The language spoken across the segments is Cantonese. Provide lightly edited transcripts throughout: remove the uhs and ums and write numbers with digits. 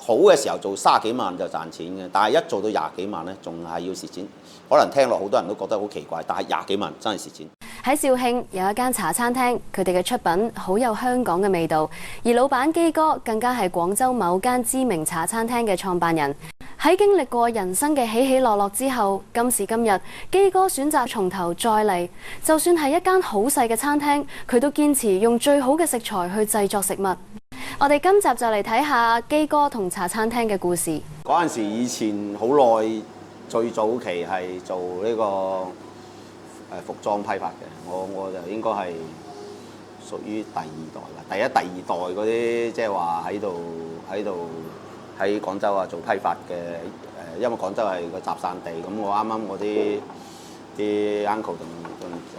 好嘅時候做30幾萬就賺錢嘅，但係一做到20幾萬呢，仲係要蝕錢。可能聽落好多人都覺得好奇怪，但係20幾萬真係蝕錢。喺肇慶有一間茶餐廳，佢哋嘅出品好有香港嘅味道，而老闆基哥更加係廣州某間知名茶餐廳嘅創辦人。喺經歷過人生嘅起起落落之後，今時今日，基哥選擇從頭再嚟。就算係一間好細嘅餐廳，佢都堅持用最好嘅食材去製作食物。我哋今集就嚟睇下基哥同茶餐廳嘅故事。嗰陣時以前好耐，最早期係做呢個服裝批發嘅，我就應該係屬於第二代啦。第一、第二代嗰啲即係話喺廣州啊做批發嘅，因為廣州係個集散地，咁我啱啱我啲 uncle 同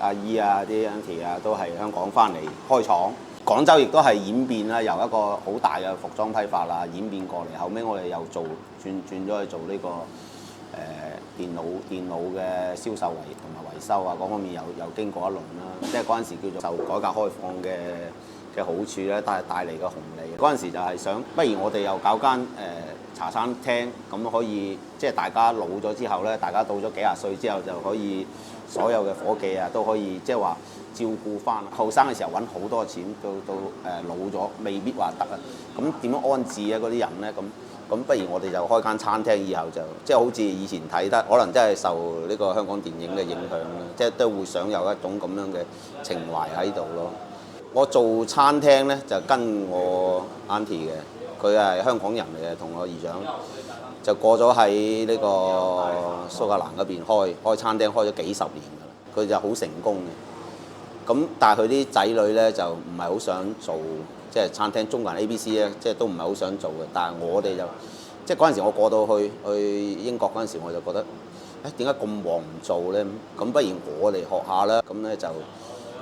阿姨啊、啲 auntie 啊都係香港翻嚟開廠。廣州亦都係演變啦，由一個好大嘅服裝批發啦演變過嚟，後尾我哋又轉咗去做呢個電腦嘅銷售同埋維修啊，嗰方面又經過一輪啦。即係嗰陣時叫做受改革開放嘅好處咧，帶嚟嘅紅利。嗰陣時就係想，不如我哋又搞間茶餐廳，咁可以即係大家老咗之後咧，大家到咗幾廿歲之後就可以所有嘅夥計啊都可以即係話照顧翻。後生嘅時候揾好多錢，到老咗未必話得啊。咁點樣安置啊嗰啲人咧？咁不如我哋就開間餐廳，以後就即係好似以前睇得，可能真係受呢個香港電影嘅影響啦，即係都會想有一種咁樣嘅情懷喺度咯。我做餐廳咧就跟我 auntie 嘅，佢係香港人嚟嘅，同我姨丈就過咗喺呢個蘇格蘭嗰邊開餐廳，開咗幾十年㗎啦。佢就好成功嘅。咁但係佢啲仔女咧就唔係好想做。即係餐廳中國人 ABC 咧，即係都唔係好想做嘅。但係我哋就即係嗰陣時，我過到去英國嗰陣時，我就覺得誒點解咁旺唔做咧？咁不如我哋學下啦。咁咧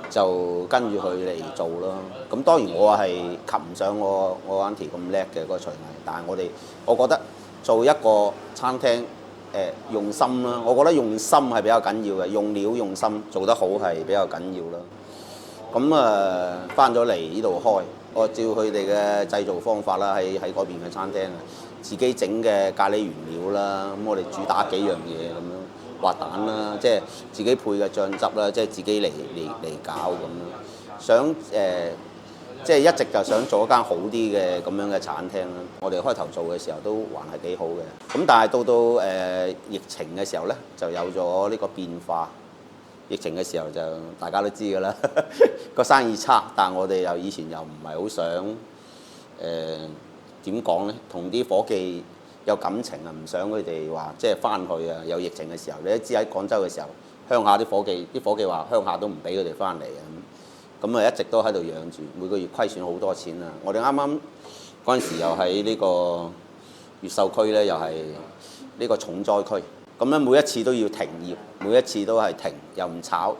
就跟住佢嚟做咯。咁當然我係及唔上我 auntie 咁叻嘅嗰個廚藝，但係我覺得做一個餐廳用心啦。我覺得用心係比較緊要嘅，用料用心做得好係比較緊要啦。咁翻咗嚟呢度開。我照佢哋嘅製造方法啦，喺嗰邊嘅餐廳啊，自己整嘅咖喱原料啦，咁我哋主打幾樣嘢咁樣，滑蛋啦，即係自己配嘅醬汁啦，即係自己嚟搞咁樣。想即係一直就想做一間好啲嘅咁樣嘅餐廳啦。我哋開頭做嘅時候都還係幾好嘅，咁但係到疫情嘅時候咧，就有咗呢個變化。疫情嘅時候就大家都知㗎啦，個生意差，但係我哋又以前又唔係好想點講呢？同啲夥計有感情啊，唔想佢哋話即係翻去啊。有疫情嘅時候，你都知喺廣州嘅時候，鄉下啲夥計話鄉下都唔俾佢哋翻嚟啊。咁啊一直都喺度養住，每個月虧損好多錢啊。我哋啱啱嗰陣時又喺呢個越秀區呢，又係呢個重災區。咁咧每一次都要停業，每一次都係停，又唔炒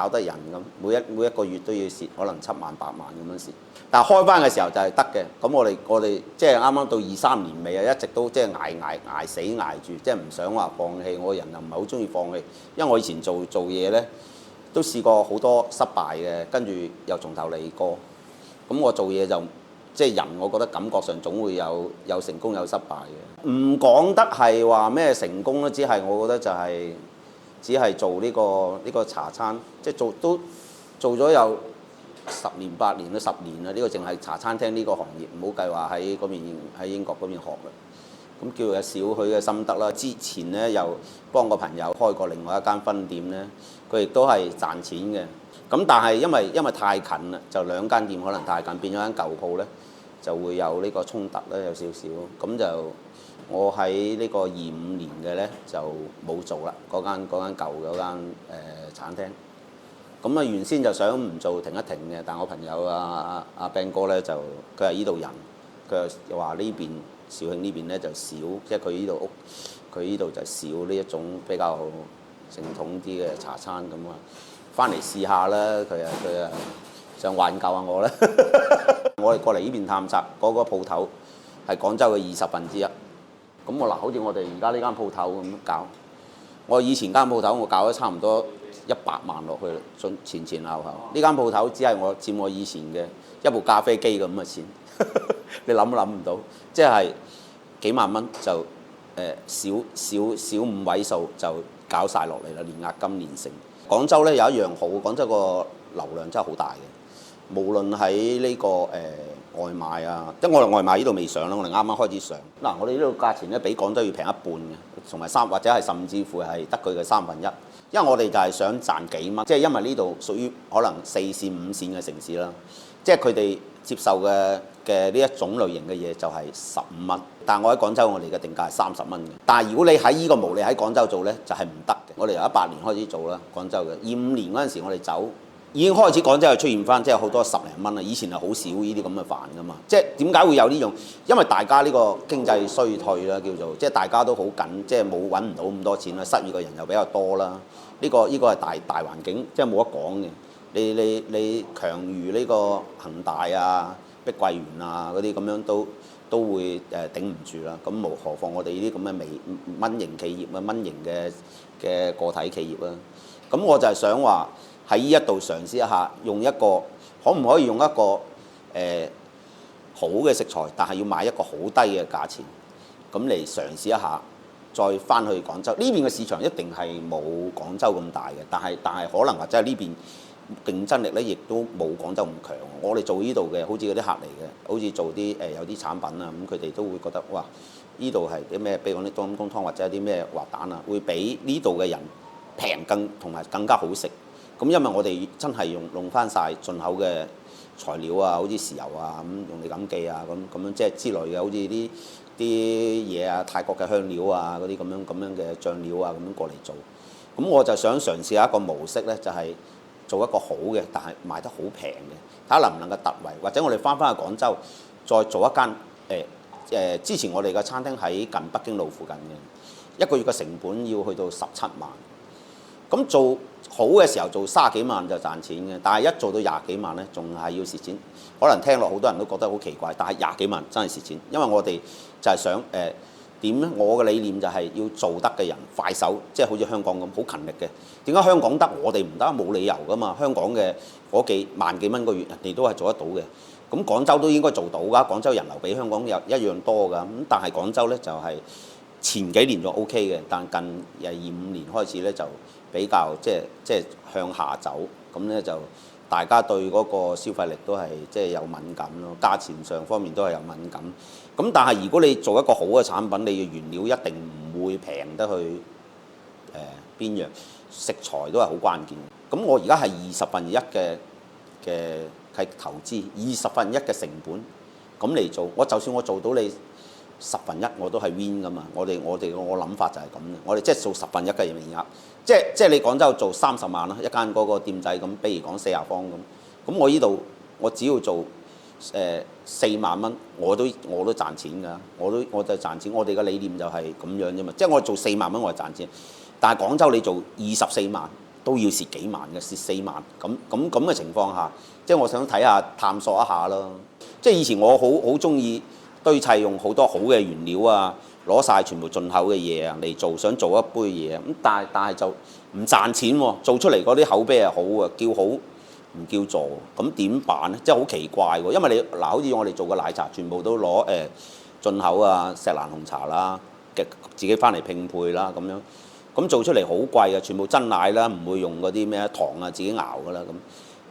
得人咁，每一個月都要蝕，可能7萬8萬咁樣蝕。但係開翻嘅時候就係得嘅。咁我哋即係啱啱到23年尾啊，一直都即係捱死捱住，即係唔想話放棄。我個人又唔係好中意放棄，因為我以前做嘢咧都試過好多失敗嘅，跟住又從頭嚟過。咁我做嘢就即係人，我覺得感覺上總會有成功有失敗嘅，唔講得係話咩成功咯，只係我覺得就係只係做呢個茶餐，即係都做咗有10年8年啦，10年啦，呢個淨係茶餐廳呢個行業，唔好計話喺嗰邊喺英國嗰邊學啦。咁叫有少許嘅心得啦。之前咧又幫個朋友開過另外一間分店咧，佢亦都係賺錢嘅。咁但係因為太近啦，就兩間店可能太近，變咗間舊鋪咧。就會有呢個衝突咧，有少少咁就我喺呢個25年嘅咧就冇做啦，嗰間舊嘅嗰間餐廳。咁啊原先就想唔做停一停嘅，但我朋友阿 Ben 哥咧就佢係呢度人，佢又話呢邊肇慶呢邊咧就少，即係佢呢度就少呢一種比較正統啲嘅茶餐咁啊，翻嚟試下啦，佢啊想挽救下我啦。我哋過嚟呢邊探查嗰個鋪頭係廣州嘅1/20。咁我嗱，好似我哋而家呢間鋪頭咁搞，我以前間鋪頭我搞咗差唔多100萬落去啦，前後後。呢間鋪頭只係佔我以前嘅一部咖啡機咁嘅錢，你諗都諗唔到，即係幾萬蚊就少5位數就搞晒落嚟啦，連押金連成。廣州咧有一樣好，廣州個流量真係好大嘅，無論喺呢個外賣啊，即係我哋外賣呢度未上啦，我哋啱啱開始上。嗱，我哋呢度價錢咧比廣州要平一半嘅，同埋或者係甚至乎係得佢嘅1/3，因為我哋就係想賺幾蚊，即係因為呢度屬於可能4線5線嘅城市啦，即係佢哋接受嘅呢一種類型嘅嘢就係15蚊，但係我喺廣州我哋嘅定價係30蚊嘅。但係如果你喺呢個模，你喺廣州做呢，就係唔得嘅。我哋由18年開始做啦，廣州嘅25年嗰陣時我哋走。已經開始廣州係出現翻，即係好多10零蚊啦。以前係好少呢啲咁嘅飯噶嘛。即係點解會有呢種？因為大家呢個經濟衰退啦，叫做即係大家都好緊，即係冇揾唔到咁多錢啦，失業嘅人又比較多啦。呢個係大環境，即係冇得講嘅。你強如呢個恒大啊、碧桂園啊嗰啲咁樣都會頂唔住啦。咁無何況我哋呢啲咁嘅蚊型企業啊、蚊型嘅個體企業啦。咁我就係想話。喺呢一度嘗試一下，可唔可以用一個好嘅食材，但係要賣一個好低嘅價錢，咁嚟嘗試一下，再翻去廣州呢邊嘅市場一定係冇廣州咁大嘅，但係可能或者係呢邊競爭力咧，亦都冇廣州咁強。我哋做呢度嘅，好似嗰啲客嚟嘅，好似做啲有啲產品啊，咁佢哋都會覺得哇，呢度係啲咩？比如講啲冬陰功湯或者啲咩滑蛋啊，會比呢度嘅人平同埋更加好食。咁因為我哋真係用翻晒進口嘅材料啊，好似豉油啊，咁用李錦記啊，咁樣即係之類嘅，好似啲嘢啊，泰國嘅香料啊，嗰啲咁樣嘅醬料啊，咁樣過嚟做。咁我就想嘗試一個模式咧，就係做一個好嘅，但係賣得好平嘅，睇下能唔能夠突圍，或者我哋翻去廣州再做一間之前我哋嘅餐廳喺近北京路附近嘅，一個月嘅成本要去到17萬。咁做好嘅時候做30幾萬就賺錢嘅，但係一做到20幾萬咧，仲係要蝕錢。可能聽落好多人都覺得好奇怪，但係20幾萬真係蝕錢，因為我哋就係想點咧？我嘅理念就係要做得嘅人快手，即係好似香港咁好勤力嘅。點解香港得我哋唔得？冇理由噶嘛！香港嘅嗰萬幾蚊個月，人哋都係做得到嘅。咁廣州都應該做到㗎，廣州人流比香港又一樣多㗎。咁但係廣州咧就係前幾年就 OK 嘅，但近25年開始咧就比較即係向下走，咁咧就大家對嗰個消費力都係即係有敏感咯，價錢上方面都係有敏感。咁但係如果你做一個好嘅產品，你嘅原料一定唔會平得去邊樣，食材都係好關鍵。咁我而家係1/20嘅投資，1/20嘅成本咁嚟做，就算我做到你1/10，我都係 win 噶嘛。我諗法就係咁嘅，我哋即係做1/10嘅營業額，即係你廣州做30萬啦，一間嗰個店仔咁，比如講40方咁，咁我呢度我只要做4萬蚊，我都賺錢㗎，我就賺錢。我哋嘅理念就係咁樣啫嘛，即係我做4萬蚊我係賺錢，但係廣州你做24萬都要蝕幾萬嘅，蝕4萬咁嘅情況下，即係我想睇下探索一下咯。即係以前我好中意堆砌用好多好嘅原料啊，攞晒全部進口嘅嘢啊嚟做，想做一杯嘢咁，但係就唔賺錢喎，做出嚟嗰啲口碑係好啊，叫好唔叫座，咁點辦咧？即係好奇怪喎，因為你好似我哋做嘅奶茶，全部都攞進口啊，錫蘭紅茶啦嘅自己翻嚟拼配啦咁樣，咁做出嚟好貴啊，全部真奶啦，唔會用嗰啲咩糖啊，自己熬噶啦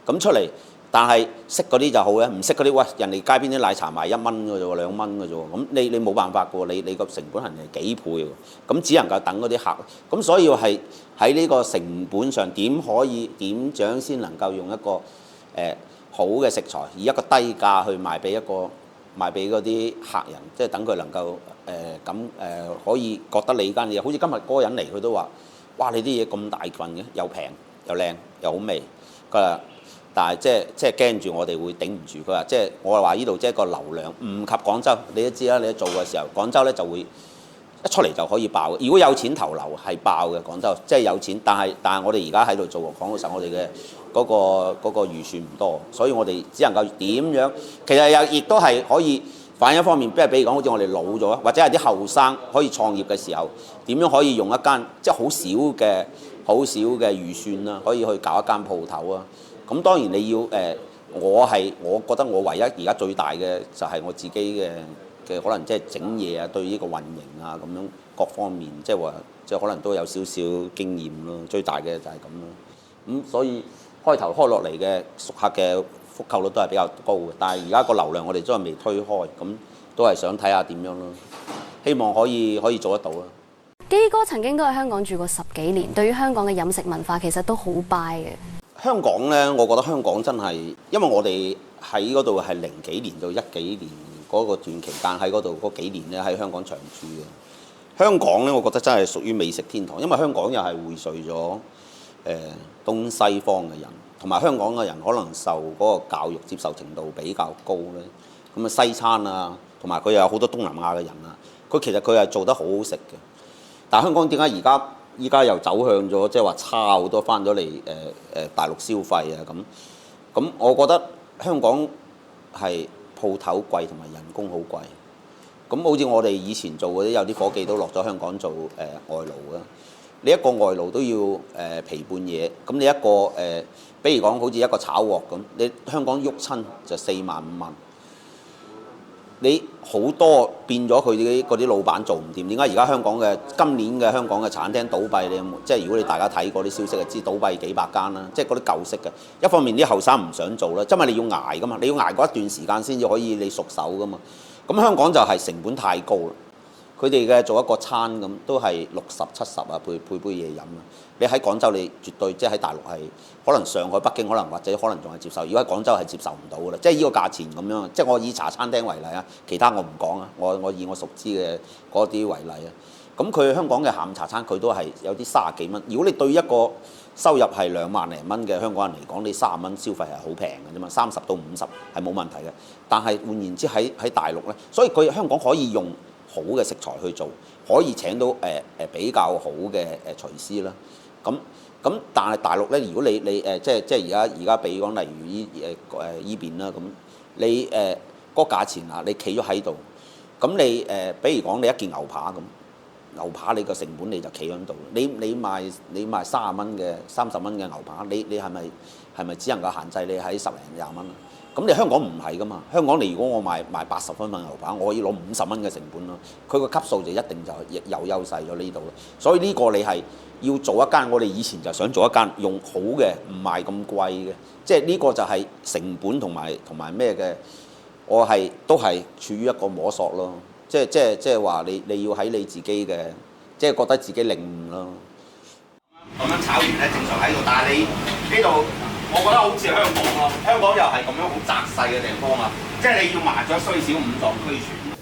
咁出嚟。但係識嗰啲就好咧，唔識嗰啲，喂，人哋街邊啲奶茶賣1蚊嘅啫喎，2蚊嘅啫喎，咁你冇辦法嘅喎，你個成本係幾倍喎，咁只能夠等嗰啲客，咁所以係喺呢個成本上點樣先能夠用一個好嘅食材，以一個低價去賣俾嗰啲客人，即係等佢能夠可以覺得你間嘢，好似今日嗰個人嚟，佢都話：哇，你啲嘢咁大份嘅，又平又靚又好味，佢話。但係即係驚住我哋會頂唔住，佢話即係我話呢度即係個流量唔及廣州，你都知啦。你一做嘅時候，廣州咧就會一出嚟就可以爆。如果有錢投流係爆嘅廣州，即係有錢。但係我哋而家喺度做講老實，我哋嘅嗰個預算唔多，所以我哋只能夠點樣？其實亦都係可以反一方面，比如講好似我哋老咗，或者係啲後生可以創業嘅時候，點樣可以用一間即係好少嘅預算啦，可以去搞一間鋪頭啊。咁當然你要我覺得我唯一而家最大嘅就係我自己嘅嘅可能即係整嘢啊，對呢個運營啊咁樣各方面，即係話即係可能都有少少經驗咯。最大嘅就係咁咯。咁所以開頭開落嚟嘅熟客嘅復購率都係比較高嘅，但係而家個流量我哋都係未推開，咁都係想睇下點樣咯。希望可以做得到啦。基哥曾經都喺香港住過10幾年，對於香港嘅飲食文化其實都好 buy 嘅。香港呢，我覺得香港真係，因為我哋喺嗰度係零幾年到一幾年嗰個段期間喺嗰度嗰幾年呢，喺香港長住嘅。香港呢，我覺得真係屬於美食天堂，因為香港又係匯聚咗東西方嘅人，同埋香港嘅人可能受嗰個教育接受程度比較高呢。咁啊西餐啊，同埋佢又有好多東南亞嘅人啊，佢其實佢係做得好好食嘅。但係香港點解依家又走向咗即係話差好多，翻咗嚟大陸消費啊咁，我覺得香港係鋪頭貴同埋人工好貴。咁好似我哋以前做嗰啲有啲伙計都落咗香港做外勞啊。你一個外勞都要皮半嘢，咁你一個比如講好似一個炒鑊咁，你香港喐親就4萬5萬。你好多變咗佢嗰啲老闆做唔掂，點解而家香港嘅今年嘅香港嘅餐廳倒閉？你有冇即係如果你大家睇過啲消息就知倒閉幾百間啦，即係嗰啲舊式嘅。一方面啲後生唔想做啦，因為你要捱噶嘛，你要捱過一段時間先至可以你熟手噶嘛。咁香港就係成本太高啦，佢哋嘅做一個餐咁都係60、70啊，配杯嘢飲啊。你喺廣州你絕對即係喺大陸係可能上海、北京可能或者可能仲係接受，如果喺廣州係接受唔到噶啦，即係呢個價錢咁樣。即係我以茶餐廳為例啊，其他我唔講啊，我以我熟知嘅嗰啲為例啊。咁佢香港嘅下午茶餐佢都係有啲30幾蚊。如果你對一個收入係2萬零蚊嘅香港人嚟講，你30蚊消費係好平嘅啫嘛，30到50係冇問題嘅。但係換言之喺大陸呢，所以佢香港可以用好嘅食材去做，可以請到比較好嘅廚師啦。咁但係大陸呢，如果你即係而家比講，例如依邊啦，咁你嗰個價錢啊，你企咗喺度，咁你比如講你一件牛扒咁，牛扒你個成本你就企喺度，你賣30蚊嘅30蚊嘅牛扒，你係咪只能夠限制你喺10零20蚊啊？咁你香港唔係噶嘛？香港你如果我賣80分份牛扒，我可以攞50蚊嘅成本咯。佢個級數就一定就有優勢咗呢度咯。所以呢個你係要做一間，我哋以前就想做一間用好嘅，唔賣咁貴嘅。即係呢個就係成本同埋咩嘅，我都係處於一個摸索咯。即係話你要喺你自己嘅，即係覺得自己領悟咯。咁樣炒完咧，正常喺度，但係你呢度。我覺得好似香港咯，香港又係咁樣好窄細嘅地方啊，即係你要麻雀雖小五臟俱全啊。